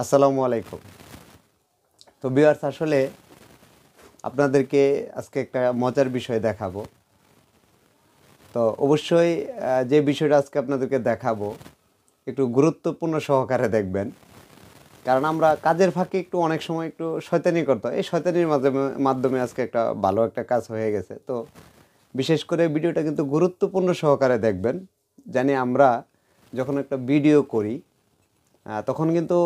আসসালামু আলাইকুম। তো ভিউয়ার্স, আসলে আপনাদেরকে আজকে একটা মজার বিষয় দেখাবো। তো অবশ্যই যে বিষয়টা আজকে আপনাদেরকে দেখাবো একটু গুরুত্বপূর্ণ সহকারে দেখবেন, কারণ আমরা কাজের ফাঁকে একটু অনেক সময় একটু শয়তানি করতে হয়। এই শয়তানির মাধ্যমে আজকে একটা ভালো একটা কাজ হয়ে গেছে। তো বিশেষ করে ভিডিওটা কিন্তু গুরুত্বপূর্ণ সহকারে দেখবেন, জানি আমরা যখন একটা ভিডিও করি তখন কিন্তু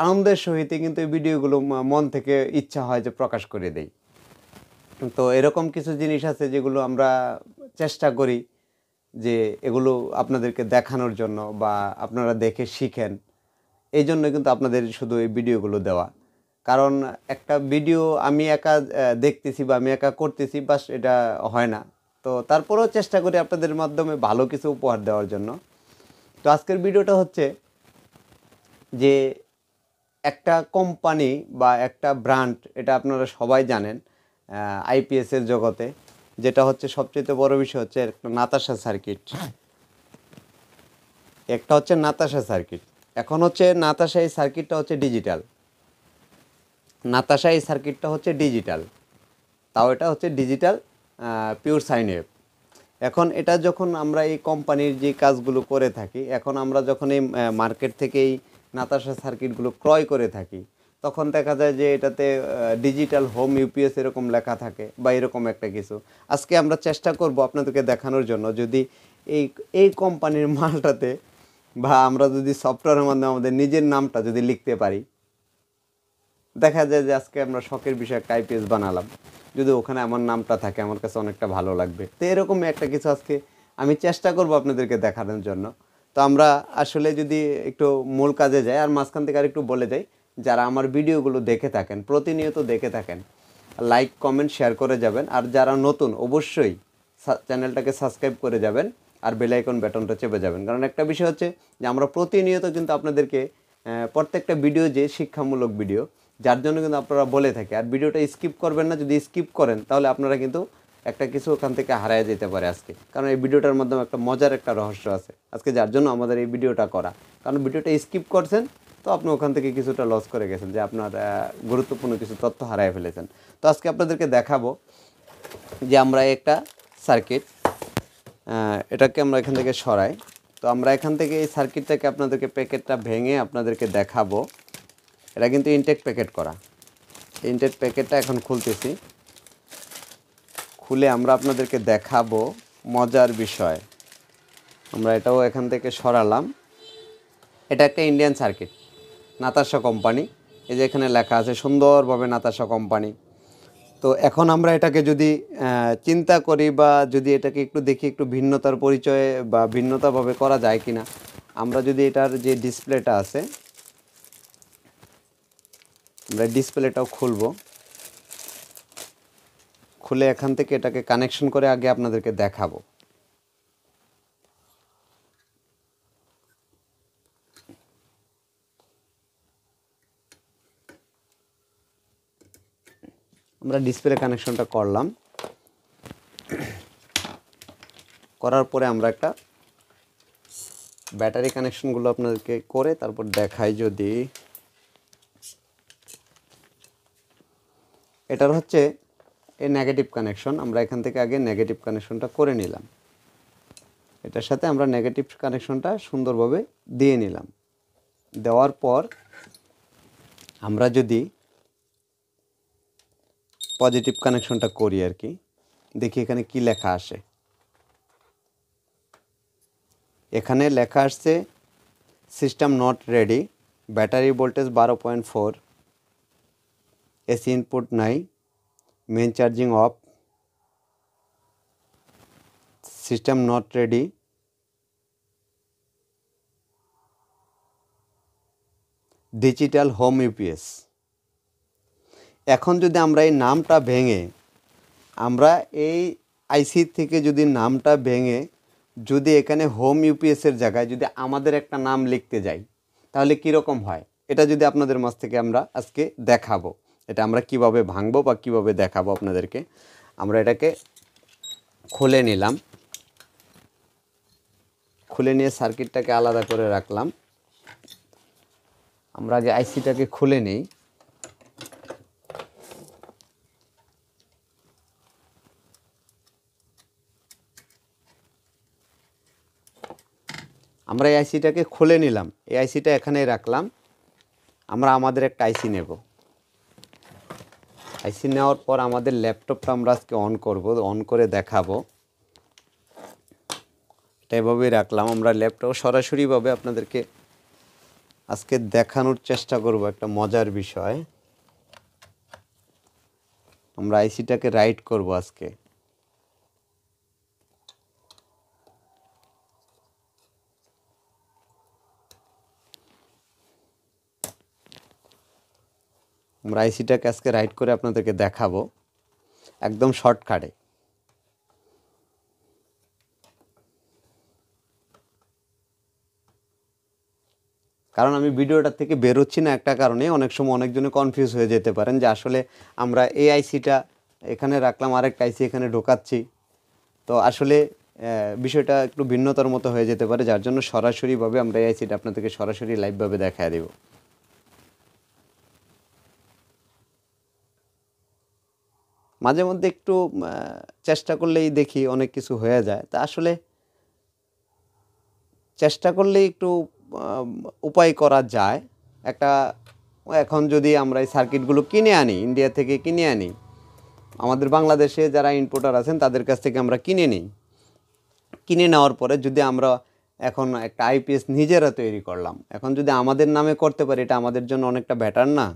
আনন্দের সহিত কিন্তু এই ভিডিওগুলো মন থেকে ইচ্ছা হয় যে প্রকাশ করে দেই। তো এরকম কিছু জিনিস আছে যেগুলো আমরা চেষ্টা করি যে এগুলো আপনাদেরকে দেখানোর জন্য বা আপনারা দেখে শিখেন, এই জন্য কিন্তু আপনাদের শুধু এই ভিডিওগুলো দেওয়া। কারণ একটা ভিডিও আমি একা দেখতেছি বা আমি একা করতেছি, বাস এটা হয় না। তো তারপরেও চেষ্টা করি আপনাদের মাধ্যমে ভালো কিছু উপহার দেওয়ার জন্য। তো আজকের ভিডিওটা হচ্ছে যে একটা কোম্পানি বা একটা ব্র্যান্ড, এটা আপনারা সবাই জানেন আইপিএসের জগতে, যেটা হচ্ছে সবচেয়ে বড় বিষয় হচ্ছে একটা নাতাশা সার্কিট। একটা হচ্ছে নাতাশা সার্কিট। এখন হচ্ছে নাতাশা এই সার্কিটটা হচ্ছে ডিজিটাল। নাতাশা এই সার্কিটটা হচ্ছে ডিজিটাল, তাও এটা হচ্ছে ডিজিটাল পিওর সাইন ওয়েভ। এখন এটা যখন আমরা এই কোম্পানির যে কাজগুলো করে থাকি, এখন আমরা যখন এই মার্কেট থেকে এই নাতাশা সার্কিটগুলো ক্রয় করে থাকি, তখন দেখা যায় যে এটাতে ডিজিটাল হোম ইউপিএস এরকম লেখা থাকে বা এরকম একটা কিছু। আজকে আমরা চেষ্টা করব আপনাদেরকে দেখানোর জন্য, যদি এই এই কোম্পানির মালটাতে বা আমরা যদি সফটওয়্যারের মাধ্যমে আমাদের নিজের নামটা যদি লিখতে পারি, দেখা যায় যে আজকে আমরা শখের বিষয়ে একটা আইপিএস বানালাম, যদি ওখানে আমার নামটা থাকে আমার কাছে অনেকটা ভালো লাগবে। তো এরকমই একটা কিছু আজকে আমি চেষ্টা করব আপনাদেরকে দেখানোর জন্য। তো আমরা আসলে যদি একটু মূল কাজে যাই, আর মাঝখান থেকে আর একটু বলে যাই, যারা আমার ভিডিওগুলো দেখে থাকেন, প্রতিনিয়ত দেখে থাকেন, লাইক কমেন্ট শেয়ার করে যাবেন। আর যারা নতুন, অবশ্যই চ্যানেলটাকে সাবস্ক্রাইব করে যাবেন আর বেল আইকন বাটনটা চেপে যাবেন। কারণ একটা বিষয় হচ্ছে যে আমরা প্রতিনিয়ত কিন্তু আপনাদেরকে প্রত্যেকটা ভিডিও যে শিক্ষামূলক ভিডিও, যার জন্য কিন্তু আপনারা বলে থাকি। আর ভিডিওটা স্কিপ করবেন না, যদি স্কিপ করেন তাহলে আপনারা কিন্তু একটা কিছু ওখান থেকে হারায় যেতে পারে আজকে। কারণ এই ভিডিওটার মাধ্যমে একটা মজার একটা রহস্য আছে আজকে, যার জন্য আমাদের এই ভিডিওটা করা। কারণ ভিডিওটা স্কিপ করছেন তো আপনি ওখান থেকে কিছুটা লস করে গেছেন, যে আপনার গুরুত্বপূর্ণ কিছু তথ্য হারায় ফেলেছেন। তো আজকে আপনাদেরকে দেখাবো যে আমরা একটা সার্কিট, এটাকে আমরা এখান থেকে সরাই। তো আমরা এখান থেকে এই সার্কিটটাকে আপনাদেরকে প্যাকেটটা ভেঙে আপনাদেরকে দেখাবো। এটা কিন্তু ইনটেক প্যাকেট করা। ইনটেক প্যাকেটটা এখন খুলতেছি, খুলে আমরা আপনাদেরকে দেখাবো মজার বিষয়। আমরা এটাও এখান থেকে সরালাম। এটা একটা ইন্ডিয়ান সার্কিট, নাতাশা কোম্পানি। এই যে এখানে লেখা আছে সুন্দরভাবে নাতাশা কোম্পানি। তো এখন আমরা এটাকে যদি চিন্তা করি বা যদি এটাকে একটু দেখি একটু ভিন্নতার পরিচয়ে বা ভিন্নতাভাবে করা যায় কি না, আমরা যদি এটার যে ডিসপ্লেটা আছে, আমরা ডিসপ্লেটাও খুলব। খুলে এখান থেকে এটাকে কানেকশন করে আগে আপনাদেরকে দেখাবো। আমরা ডিসপ্লে কানেকশনটা করলাম, করার পরে আমরা একটা ব্যাটারি কানেকশনগুলো আপনাদেরকে করে তারপর দেখাই। যদি এটার হচ্ছে এই নেগেটিভ কানেকশন, আমরা এখান থেকে আগে নেগেটিভ কানেকশনটা করে নিলাম। এটার সাথে আমরা নেগেটিভ কানেকশনটা সুন্দরভাবে দিয়ে নিলাম। দেওয়ার পর আমরা যদি পজিটিভ কানেকশনটা করি আর কি, দেখি এখানে কি লেখা আসে। এখানে লেখা আসছে system not ready, battery voltage 12.4, AC input নাই, main charging off, system not ready, digital home UPS. এখন যদি আমরা এই নামটা ভেঙে, আমরা এই আইসি থেকে যদি নামটা ভেঙে যদি এখানে হোম ইউপিএসের জায়গায় যদি আমাদের একটা নাম লিখতে যাই, তাহলে কীরকম হয়, এটা যদি আপনাদের মাঝ থেকে আমরা আজকে দেখাবো। এটা আমরা কিভাবে ভাঙবো বা কিভাবে দেখাবো আপনাদেরকে। আমরা এটাকে খুলে নিলাম, খুলে নিয়ে সার্কিটটাকে আলাদা করে রাখলাম। আমরা আগে আইসিটাকে খুলে নেই। আমরা এই আইসিটাকে খুলে নিলাম, এই আইসিটা এখানে রাখলাম। আমরা আমাদের একটা আইসি নেব। আইসি নেওয়ার পর আমাদের ল্যাপটপটা আমরা আজকে অন করব, অন করে দেখাবো। এটা এভাবেই রাখলাম। আমরা ল্যাপটপ সরাসরিভাবে আপনাদেরকে আজকে দেখানোর চেষ্টা করব একটা মজার বিষয়। আমরা আইসিটাকে রাইট করব আজকে। আমরা আইসিটাকে আজকে রাইট করে আপনাদেরকে দেখাবো একদম শর্টকাটে। কারণ আমি ভিডিওটার থেকে বেরোচ্ছি না একটা কারণে, অনেক সময় অনেকজনে কনফিউজ হয়ে যেতে পারেন যে আসলে আমরা এই আইসিটা এখানে রাখলাম, আরেকটা আইসি এখানে ঢোকাচ্ছি, তো আসলে বিষয়টা একটু ভিন্নতার মতো হয়ে যেতে পারে, যার জন্য সরাসরিভাবে আমরা এই আইসিটা আপনাদেরকে সরাসরি লাইভভাবে দেখায় দেব। মাঝে মধ্যে একটু চেষ্টা করলেই দেখি অনেক কিছু হয়ে যায়, তা আসলে চেষ্টা করলেই একটু উপায় করা যায়। একটা এখন যদি আমরা এই সার্কিটগুলো কিনে আনি, ইন্ডিয়া থেকে কিনে আনি, আমাদের বাংলাদেশে যারা ইম্পোর্টার আছেন তাদের কাছ থেকে আমরা কিনে নিই। কিনে নেওয়ার পরে যদি আমরা এখন একটা আইপিএস নিজেরা তৈরি করলাম, এখন যদি আমাদের নামে করতে পারি, এটা আমাদের জন্য অনেকটা বেটার না?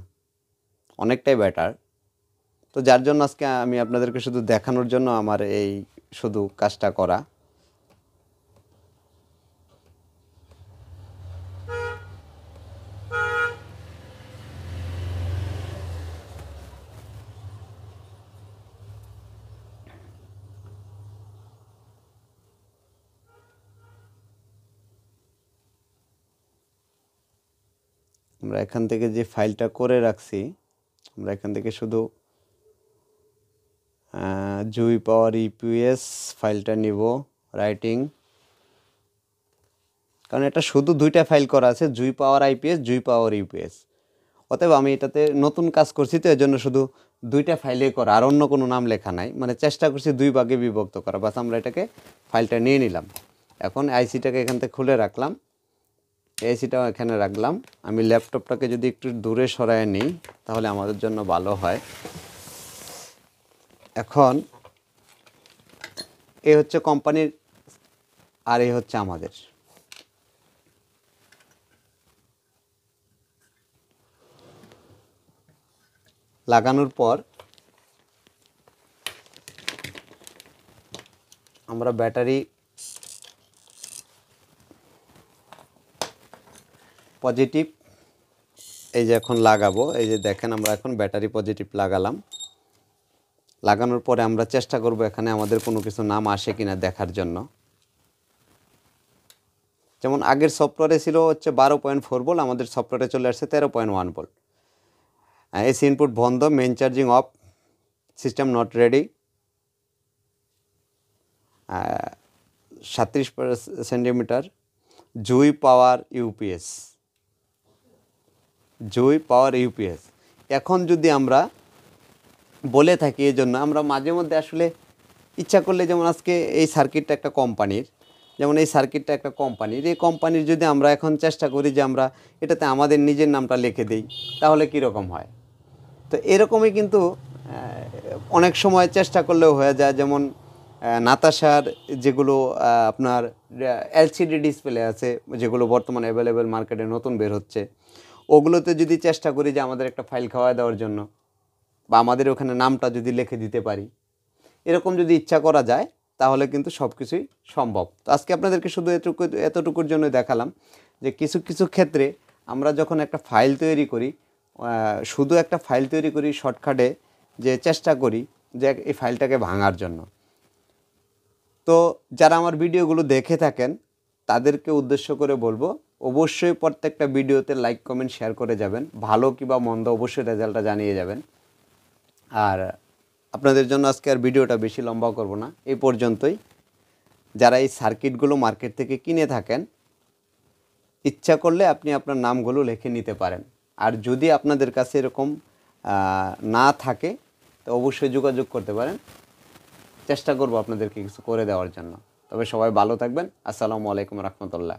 অনেকটাই বেটার। তো যার জন্য আজকে আমি আপনাদেরকে শুধু দেখানোর জন্য আমার এই শুধু কাজটা করা। আমরা এখান থেকে যে ফাইলটা করে রাখছি, আমরা এখান থেকে শুধু জুই পাওয়ার ইউপিএস ফাইলটা নিব, রাইটিং, কারণ এটা শুধু দুইটা ফাইল করা আছে, জুই পাওয়ার আইপিএস, জুই পাওয়ার ইউপিএস। অতএব আমি এটাতে নতুন কাজ করছি, তো এর জন্য শুধু দুইটা ফাইলে করা, আর অন্য কোনো নাম লেখা নাই, মানে চেষ্টা করছি দুই ভাগে বিভক্ত করা। বাস আমরা এটাকে ফাইলটা নিয়ে নিলাম। এখন আইসিটাকে এখান থেকে খুলে রাখলাম, এসিটাও এখানে রাখলাম। আমি ল্যাপটপটাকে যদি একটু দূরে সরায় নিই তাহলে আমাদের জন্য ভালো হয়। এখন এই হচ্ছে কোম্পানির, আর এই হচ্ছে আমাদের। লাগানোর পর আমরা ব্যাটারি পজিটিভ এই যে এখন লাগাবো, এই যে দেখেন আমরা এখন ব্যাটারি পজিটিভ লাগালাম। লাগানোর পরে আমরা চেষ্টা করব এখানে আমাদের কোনো কিছু নাম আসে কিনা দেখার জন্য। যেমন আগের সফটওয়্যারে ছিল হচ্ছে 12.4 ভোল্ট, আমাদের সফটওয়্যারে চলে আসছে 13.1 ভোল্ট। এসি ইনপুট বন্ধ, main charging off, system not ready, 37 centimetre, Jui power UPS, Jui power UPS. এখন যদি আমরা বলে থাকি, এই জন্য আমরা মাঝে মধ্যে আসলে ইচ্ছা করলে, যেমন আজকে এই সার্কিটটা একটা কোম্পানির, যেমন এই সার্কিটটা একটা কোম্পানির, এই কোম্পানির যদি আমরা এখন চেষ্টা করি যে আমরা এটাতে আমাদের নিজের নামটা লিখে দিই, তাহলে কীরকম হয়? তো এরকমই কিন্তু অনেক সময় চেষ্টা করলেও হয়ে যায়। যেমন নাতাশার যেগুলো আপনার এলসিডি ডিসপ্লে আছে, যেগুলো বর্তমানে অ্যাভেলেবেল মার্কেটে নতুন বের হচ্ছে, ওগুলোতে যদি চেষ্টা করি যে আমাদের একটা ফাইল খাওয়া দেওয়ার জন্য, বা আমাদের ওখানে নামটা যদি লিখে দিতে পারি, এরকম যদি ইচ্ছা করা যায় তাহলে কিন্তু সব কিছুই সম্ভব। তো আজকে আপনাদেরকে শুধু এতটুকুর জন্য দেখালাম যে কিছু কিছু ক্ষেত্রে আমরা যখন একটা ফাইল তৈরি করি, শুধু একটা ফাইল তৈরি করি শর্টকাটে, যে চেষ্টা করি যে এই ফাইলটাকে ভাঙার জন্য। তো যারা আমার ভিডিওগুলো দেখে থাকেন তাদেরকে উদ্দেশ্য করে বলবো, অবশ্যই প্রত্যেকটা ভিডিওতে লাইক কমেন্ট শেয়ার করে যাবেন, ভালো কিংবা মন্দ অবশ্যই রেজাল্টটা জানিয়ে যাবেন। আর আপনাদের জন্য আজকে আর ভিডিওটা বেশি লম্বা করব না, এই পর্যন্তই। যারা এই সার্কিটগুলো মার্কেট থেকে কিনে থাকেন, ইচ্ছা করলে আপনি আপনার নামগুলো লিখে নিতে পারেন। আর যদি আপনাদের কাছে এরকম না থাকে তো অবশ্যই যোগাযোগ করতে পারেন, চেষ্টা করব আপনাদেরকে কিছু করে দেওয়ার জন্য। তবে সবাই ভালো থাকবেন। আসসালামু আলাইকুম রহমতুল্লাহ।